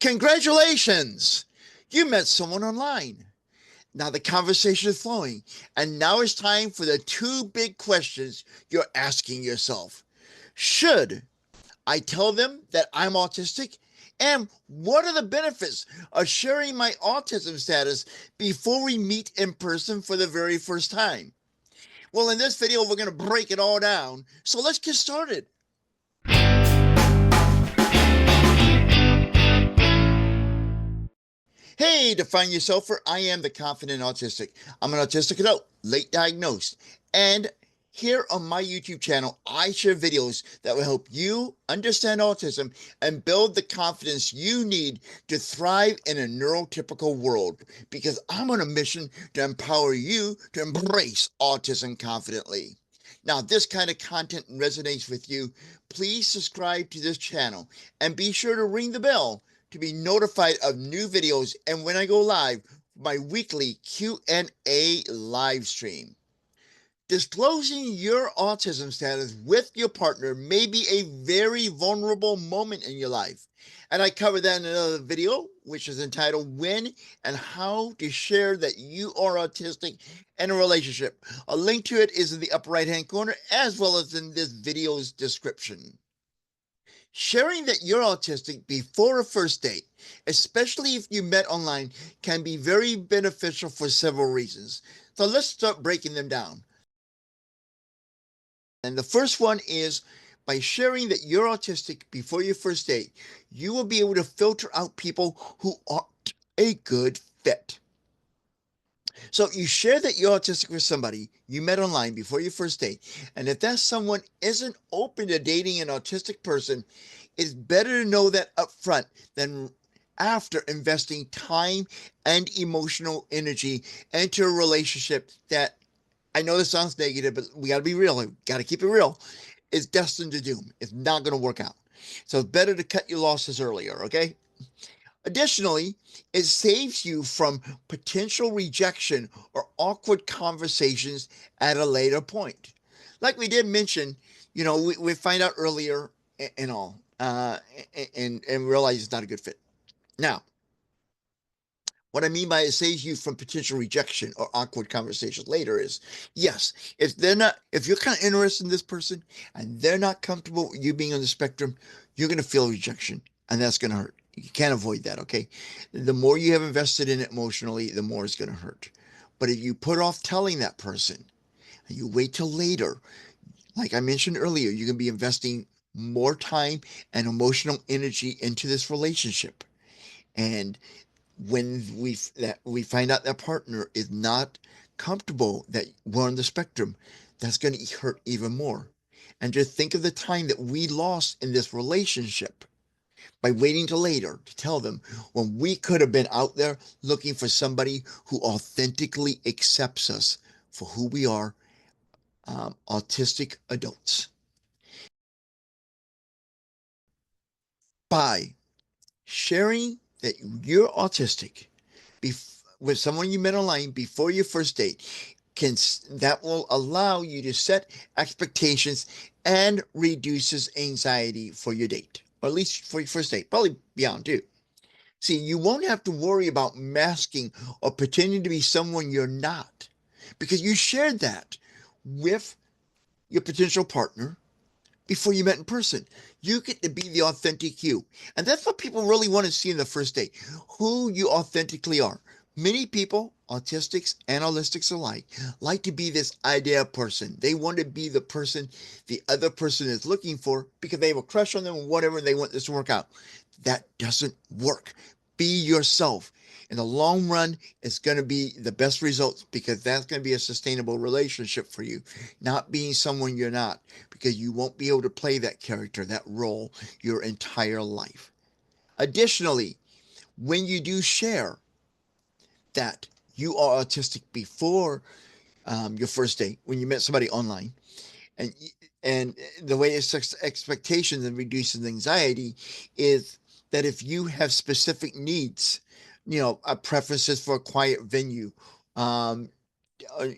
Congratulations! You met someone online. Now the conversation is flowing, and now it's time for the two big questions you're asking yourself. Should I tell them that I'm autistic? And what are the benefits of sharing my autism status before we meet in person for the very first time? Well, in this video, we're going to break it all down. So let's get started. Hey, Define Yourselfer, I am the Confident Autistic. I'm an autistic adult, late diagnosed. And here on my YouTube channel, I share videos that will help you understand autism and build the confidence you need to thrive in a neurotypical world. Because I'm on a mission to empower you to embrace autism confidently. Now, if this kind of content resonates with you, please subscribe to this channel and be sure to ring the bell to be notified of new videos and when I go live, my weekly Q&A live stream. Disclosing your autism status with your partner may be a very vulnerable moment in your life. And I cover that in another video, which is entitled When and How to Share That You Are Autistic in a Relationship. A link to it is in the upper right-hand corner, as well as in this video's description. Sharing that you're autistic before a first date, especially if you met online, can be very beneficial for several reasons. So let's start breaking them down. And the first one is by sharing that you're autistic before your first date, you will be able to filter out people who aren't a good fit. So you share that you're autistic with somebody you met online before your first date, and if that someone isn't open to dating an autistic person, it's better to know that up front than after investing time and emotional energy into a relationship that, I know this sounds negative, but we got to be real. We got to keep it real. Is destined to doom. It's not going to work out. So it's better to cut your losses earlier, okay? Additionally, it saves you from potential rejection or awkward conversations at a later point. Like we did mention, we find out earlier and all, and realize it's not a good fit. Now, what I mean by it saves you from potential rejection or awkward conversations later is, yes, if you're kind of interested in this person and they're not comfortable with you being on the spectrum, you're going to feel rejection, and that's going to hurt. You can't avoid that, okay? The more you have invested in it emotionally, the more it's going to hurt. But if you put off telling that person and you wait till later, like I mentioned earlier, you're going to be investing more time and emotional energy into this relationship. And when we find out that partner is not comfortable that we're on the spectrum, that's going to hurt even more. And just think of the time that we lost in this relationship by waiting till later to tell them, when we could have been out there looking for somebody who authentically accepts us for who we are, autistic adults. By sharing that you're autistic with someone you met online before your first date, that will allow you to set expectations and reduces anxiety for your date, or at least for your first date, probably beyond too. See, you won't have to worry about masking or pretending to be someone you're not, because you shared that with your potential partner before you met in person. You get to be the authentic you. And that's what people really want to see in the first date, who you authentically are. Many people, autistics and holistics alike, like to be this ideal person. They want to be the person the other person is looking for because they have a crush on them or whatever, and they want this to work out. That doesn't work. Be yourself. In the long run, it's going to be the best results because that's going to be a sustainable relationship for you. Not being someone you're not, because you won't be able to play that character, that role, your entire life. Additionally, when you do share that you are autistic before your first date, when you met somebody online, and and the way it sets expectations and reduces anxiety is that if you have specific needs, preferences for a quiet venue, um,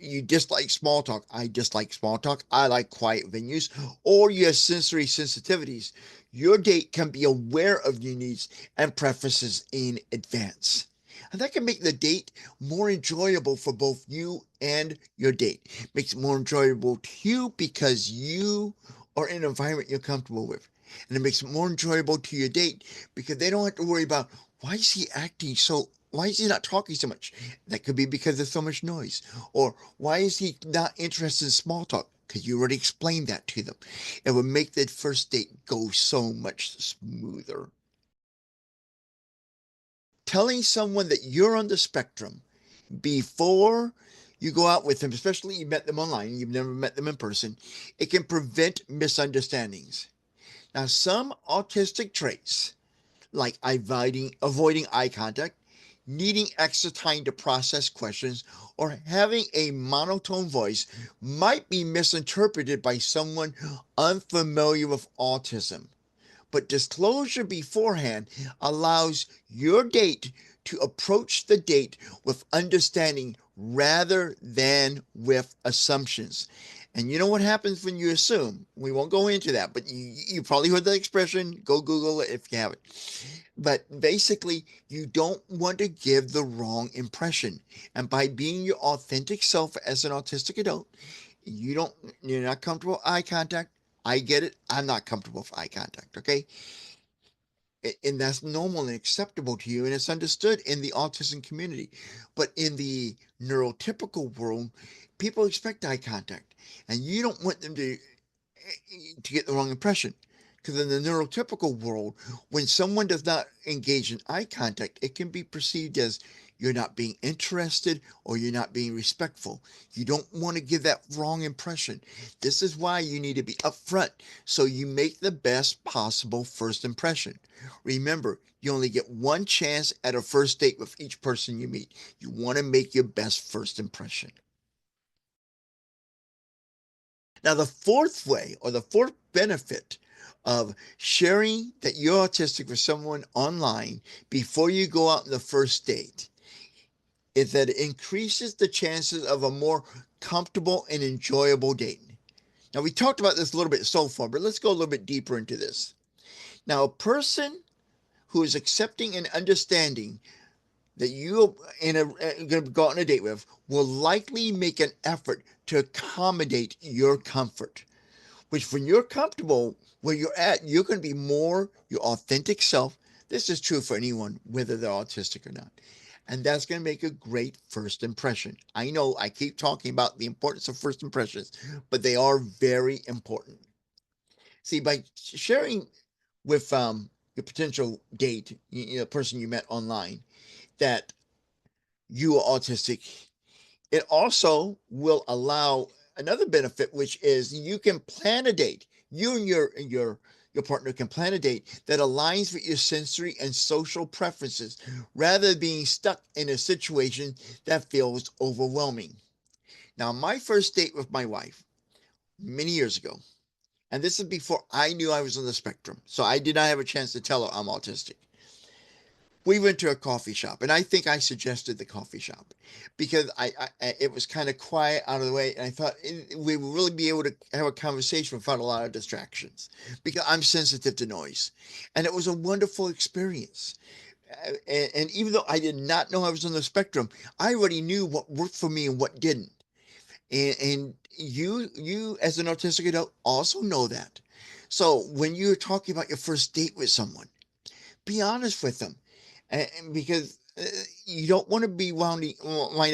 you dislike small talk. I dislike small talk. I like quiet venues. Or you have sensory sensitivities. Your date can be aware of your needs and preferences in advance. And that can make the date more enjoyable for both you and your date. Makes it more enjoyable to you because you are in an environment you're comfortable with. And it makes it more enjoyable to your date because they don't have to worry about why is he not talking so much? That could be because there's so much noise. Or why is he not interested in small talk? Because you already explained that to them. It would make the first date go so much smoother. Telling someone that you're on the spectrum before you go out with them, especially you met them online, you've never met them in person, it can prevent misunderstandings. Now, some autistic traits, like avoiding eye contact, needing extra time to process questions, or having a monotone voice, might be misinterpreted by someone unfamiliar with autism. But disclosure beforehand allows your date to approach the date with understanding rather than with assumptions. And you know what happens when you assume? We won't go into that, but you probably heard the expression. Go Google it if you haven't. But basically, you don't want to give the wrong impression. And by being your authentic self as an autistic adult, you don't you're not comfortable with eye contact. I get it. I'm not comfortable with eye contact, okay? And that's normal and acceptable to you and it's understood in the autism community. But in the neurotypical world, people expect eye contact and you don't want them to get the wrong impression. Because in the neurotypical world, when someone does not engage in eye contact, it can be perceived as you're not being interested or you're not being respectful. You don't want to give that wrong impression. This is why you need to be upfront so you make the best possible first impression. Remember, you only get one chance at a first date with each person you meet. You want to make your best first impression. Now, the fourth way or the fourth benefit of sharing that you're autistic with someone online before you go out on the first date is that it increases the chances of a more comfortable and enjoyable date. Now, we talked about this a little bit so far, but let's go a little bit deeper into this. Now, a person who is accepting and understanding that you are going to go out on a date with will likely make an effort to accommodate your comfort. Which when you're comfortable where you're at, you're going to be more your authentic self. This is true for anyone, whether they're autistic or not. And that's going to make a great first impression. I know I keep talking about the importance of first impressions, but they are very important. See, by sharing with your potential date, person you met online, that you are autistic, it also will allow another benefit, which is you can plan a date. You and your partner can plan a date that aligns with your sensory and social preferences rather than being stuck in a situation that feels overwhelming. Now, my first date with my wife many years ago, and this is before I knew I was on the spectrum, so I did not have a chance to tell her I'm autistic. We went to a coffee shop, and I think I suggested the coffee shop because it was kind of quiet, out of the way, and I thought we would really be able to have a conversation without a lot of distractions because I'm sensitive to noise, and it was a wonderful experience. And even though I did not know I was on the spectrum, I already knew what worked for me and what didn't. And you as an autistic adult also know that. So when you're talking about your first date with someone, be honest with them, because you don't want to be wind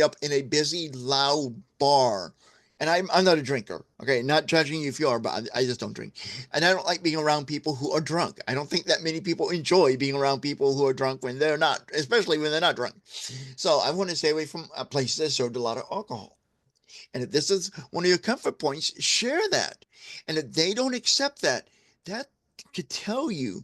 up in a busy, loud bar. And I'm not a drinker, okay? Not judging you if you are, but I just don't drink. And I don't like being around people who are drunk. I don't think that many people enjoy being around people who are drunk when they're not, especially when they're not drunk. So I want to stay away from places that served a lot of alcohol. And if this is one of your comfort points, share that. And if they don't accept that, that could tell you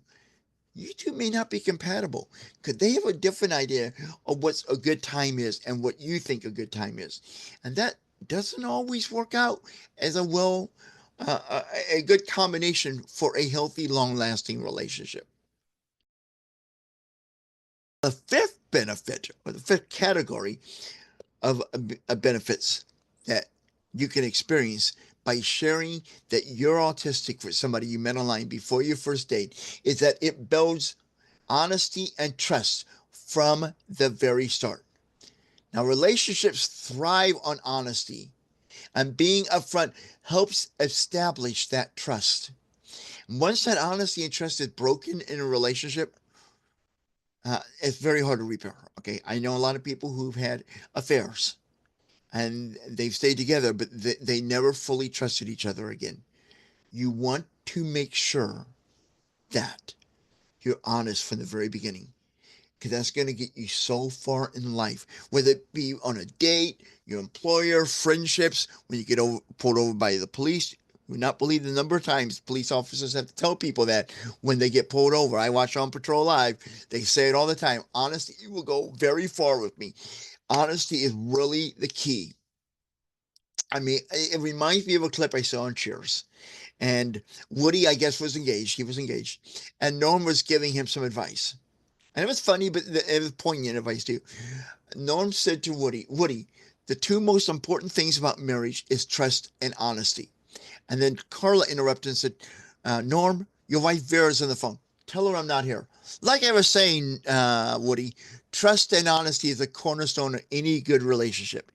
two may not be compatible. Could they have a different idea of what a good time is and what you think a good time is? And that doesn't always work out as a good combination for a healthy, long-lasting relationship. The fifth benefit, or the fifth category of benefits that you can experience by sharing that you're autistic with somebody you met online before your first date is that it builds honesty and trust from the very start. Now, relationships thrive on honesty, and being upfront helps establish that trust. Once that honesty and trust is broken in a relationship, it's very hard to repair. Okay, I know a lot of people who've had affairs and they've stayed together, but they never fully trusted each other again. You want to make sure that you're honest from the very beginning, because that's going to get you so far in life, whether it be on a date, your employer, friendships, when you get pulled over by the police. You would not believe the number of times police officers have to tell people that when they get pulled over. I watch On Patrol Live. They say it all the time. Honesty will go very far with me. Honesty is really the key. I mean, it reminds me of a clip I saw on Cheers. And Woody, I guess, was engaged. He was engaged. And Norm was giving him some advice. And it was funny, but it was poignant advice too. Norm said to Woody, Woody, the two most important things about marriage is trust and honesty. And then Carla interrupted and said, Norm, your wife Vera's on the phone. Tell her I'm not here. Like I was saying, Woody, trust and honesty is the cornerstone of any good relationship.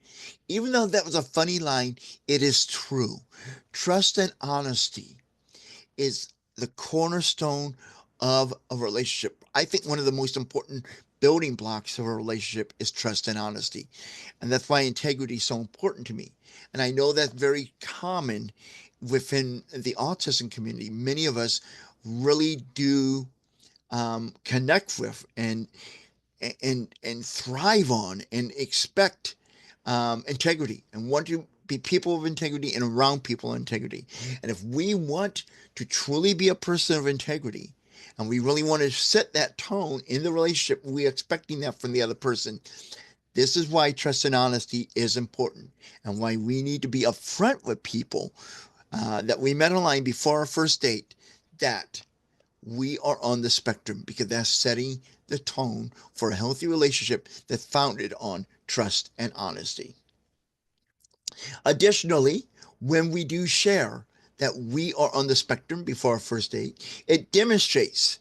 Even though that was a funny line, it is true. Trust and honesty is the cornerstone of a relationship. I think one of the most important building blocks of a relationship is trust and honesty. And that's why integrity is so important to me. And I know that's very common within the autism community. Many of us really do connect with and thrive on and expect integrity and want to be people of integrity and around people of integrity. And if we want to truly be a person of integrity and we really want to set that tone in the relationship, we're expecting that from the other person. This is why trust and honesty is important and why we need to be upfront with people that we met online before our first date that we are on the spectrum, because that's setting the tone for a healthy relationship that's founded on trust and honesty. Additionally, when we do share that we are on the spectrum before our first date, it demonstrates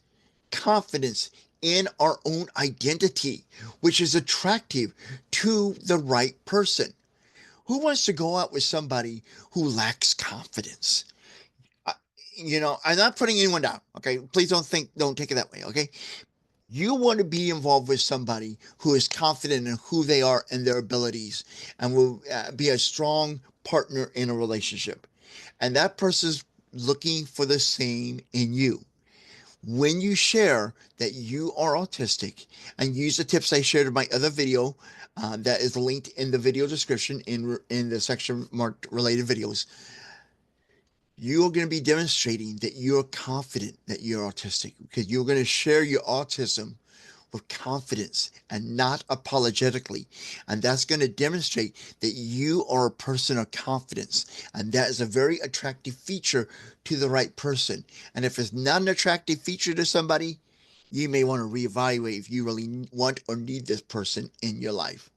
confidence in our own identity, which is attractive to the right person. Who wants to go out with somebody who lacks confidence? Uh, I'm not putting anyone down. Okay, please don't take it that way. Okay, you want to be involved with somebody who is confident in who they are and their abilities and will be a strong partner in a relationship. And that person's looking for the same in you. When you share that you are autistic and use the tips I shared in my other video, that is linked in the video description in the section marked related videos, you are going to be demonstrating that you're confident that you're autistic, because you're going to share your autism with confidence and not apologetically. And that's going to demonstrate that you are a person of confidence. And that is a very attractive feature to the right person. And if it's not an attractive feature to somebody, you may want to reevaluate if you really want or need this person in your life.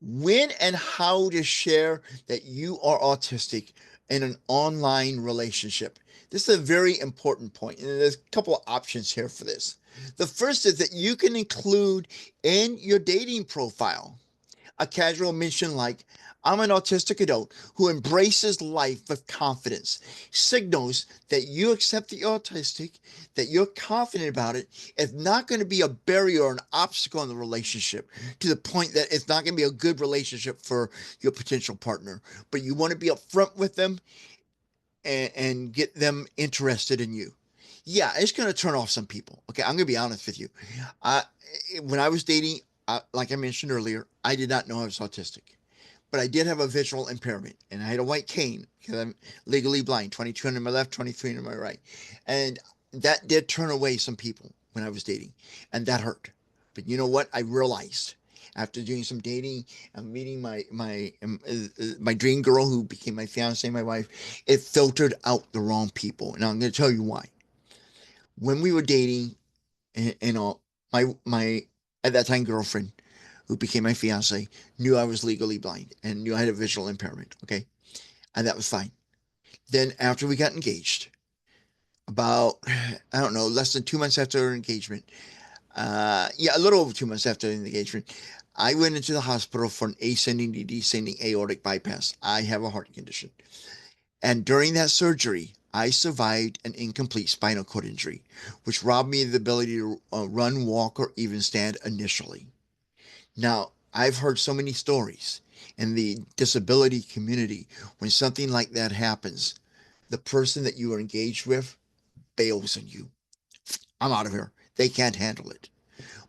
When and how to share that you are autistic in an online relationship. This is a very important point, and there's a couple of options here for this. The first is that you can include in your dating profile a casual mention like, I'm an autistic adult who embraces life with confidence. Signals that you accept that you're autistic, that you're confident about it. It's not going to be a barrier or an obstacle in the relationship to the point that it's not going to be a good relationship for your potential partner. But you want to be upfront with them and get them interested in you. Yeah, it's going to turn off some people. Okay, I'm going to be honest with you. Uh, when I was dating, like I mentioned earlier, I did not know I was autistic, but I did have a visual impairment, and I had a white cane because I'm legally blind, 22 on my left, 23 on my right. And that did turn away some people when I was dating, and that hurt. But you know what? I realized after doing some dating and meeting my dream girl who became my fiance, my wife, it filtered out the wrong people. And I'm going to tell you why. When we were dating, my at that time girlfriend, who became my fiance, knew I was legally blind and knew I had a visual impairment. Okay. And that was fine. Then after we got engaged, about, I don't know, less than 2 months after our engagement, yeah, a little over 2 months after the engagement, I went into the hospital for an ascending to descending aortic bypass. I have a heart condition. And during that surgery, I survived an incomplete spinal cord injury, which robbed me of the ability to run, walk, or even stand initially. Now, I've heard so many stories in the disability community when something like that happens, the person that you are engaged with bails on you. I'm out of here. They can't handle it.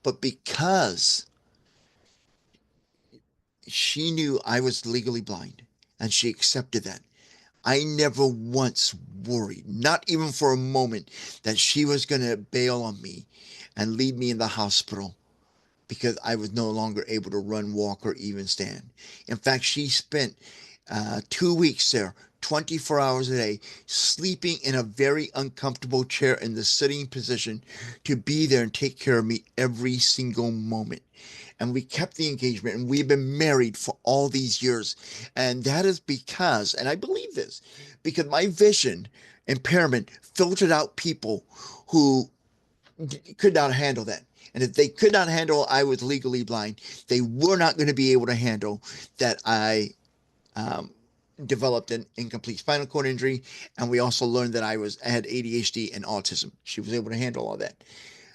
But because she knew I was legally blind and she accepted that, I never once worried, not even for a moment, that she was going to bail on me and leave me in the hospital because I was no longer able to run, walk, or even stand. In fact, she spent 2 weeks there, 24 hours a day, sleeping in a very uncomfortable chair in the sitting position to be there and take care of me every single moment. And we kept the engagement, and we've been married for all these years. And that is because, and I believe this, because my vision impairment filtered out people who could not handle that. And if they could not handle I was legally blind, they were not going to be able to handle that I um, developed an incomplete spinal cord injury. And we also learned that I had ADHD and autism. She was able to handle all that.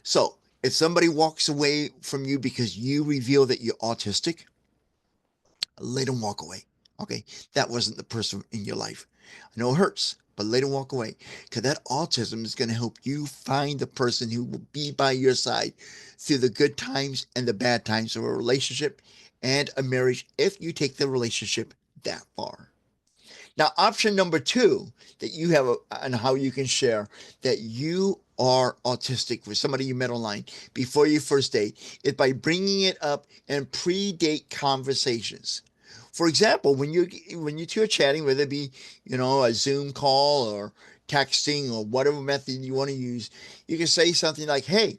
So if somebody walks away from you because you reveal that you're autistic, let them walk away. Okay, that wasn't the person in your life. I know it hurts, but let them walk away because that autism is going to help you find the person who will be by your side through the good times and the bad times of a relationship and a marriage if you take the relationship that far. Now, option number two that you have and how you can share that you are autistic with somebody you met online before your first date is by bringing it up in pre-date conversations. For example, when you two are chatting, whether it be a Zoom call or texting or whatever method you want to use, you can say something like, "Hey,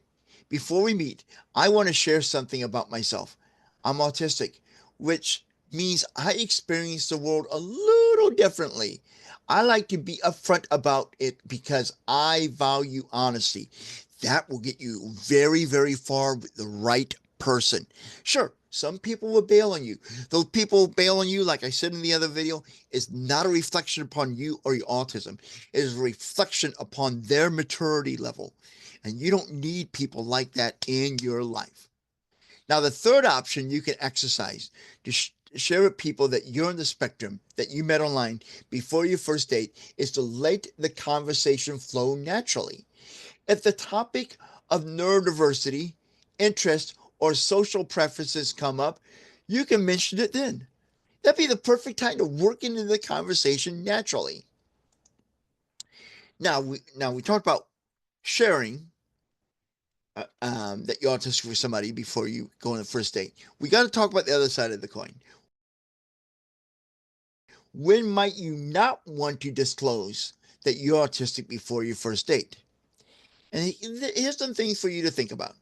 before we meet, I want to share something about myself. I'm autistic," which means I experience the world a little differently. I like to be upfront about it because I value honesty. That will get you very, very far with the right person. Sure, some people will bail on you. Those people bail on you, like I said in the other video, is not a reflection upon you or your autism. It is a reflection upon their maturity level. And you don't need people like that in your life. Now, the third option you can exercise to share with people that you're on the spectrum, that you met online before your first date, is to let the conversation flow naturally. If the topic of neurodiversity, interest, or social preferences come up, you can mention it then. That'd be the perfect time to work into the conversation naturally. Now we talked about sharing that you ought to with somebody before you go on the first date. We got to talk about the other side of the coin. When might you not want to disclose that you're autistic before your first date? And here's some things for you to think about.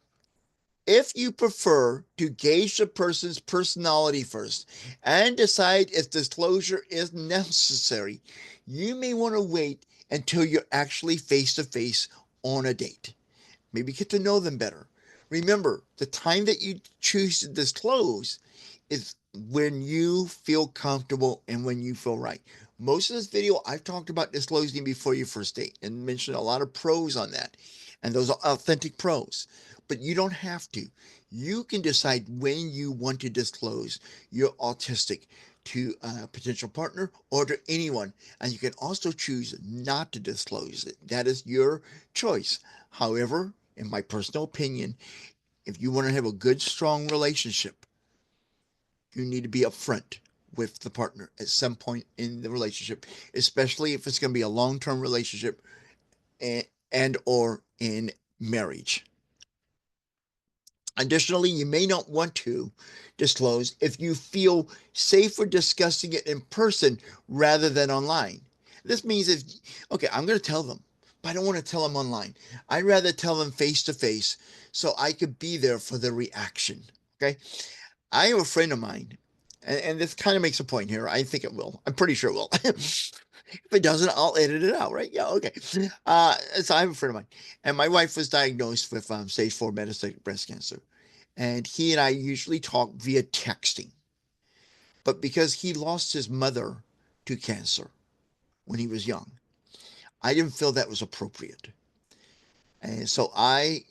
If you prefer to gauge the person's personality first and decide if disclosure is necessary, you may want to wait until you're actually face to face on a date. Maybe get to know them better. Remember, the time that you choose to disclose is when you feel comfortable and when you feel right. Most of this video, I've talked about disclosing before your first date and mentioned a lot of pros on that. And those are authentic pros. But you don't have to. You can decide when you want to disclose you're autistic to a potential partner or to anyone. And you can also choose not to disclose it. That is your choice. However, in my personal opinion, if you want to have a good, strong relationship, you need to be upfront with the partner at some point in the relationship, especially if it's going to be a long-term relationship and or in marriage. Additionally, you may not want to disclose if you feel safer discussing it in person rather than online. This means okay, I'm going to tell them, but I don't want to tell them online. I'd rather tell them face to face so I could be there for the reaction. Okay. I have a friend of mine, and this kind of makes a point here. I think it will. I'm pretty sure it will. If it doesn't, I'll edit it out, right? Yeah, okay. So I have a friend of mine, and my wife was diagnosed with stage 4 metastatic breast cancer. And he and I usually talk via texting. But because he lost his mother to cancer when he was young, I didn't feel that was appropriate. And so I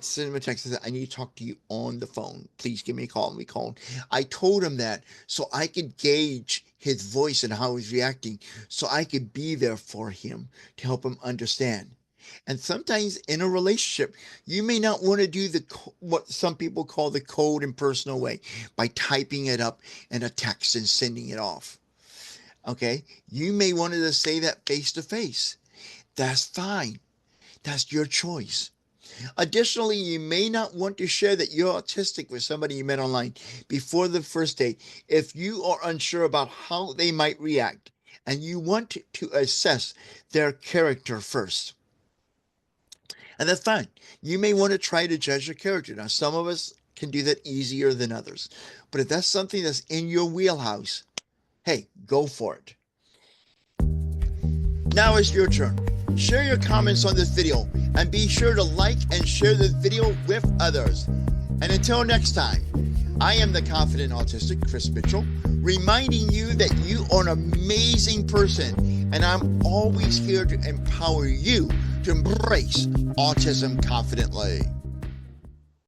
sent him a text and said, I need to talk to you on the phone. Please give me a call. And we called. I told him that so I could gauge his voice and how he's reacting, so I could be there for him to help him understand. And sometimes in a relationship, you may not want to do what some people call the cold and personal way by typing it up in a text and sending it off. Okay? You may want to say that face to face. That's fine. That's your choice. Additionally, you may not want to share that you're autistic with somebody you met online before the first date if you are unsure about how they might react and you want to assess their character first. And that's fine. You may want to try to judge your character. Now, some of us can do that easier than others. But if that's something that's in your wheelhouse, hey, go for it. Now it's your turn. Share your comments on this video and be sure to like and share this video with others. And until next time, I am the Confident Autistic, Chris Mitchell, reminding you that you are an amazing person, and I'm always here to empower you to embrace autism confidently.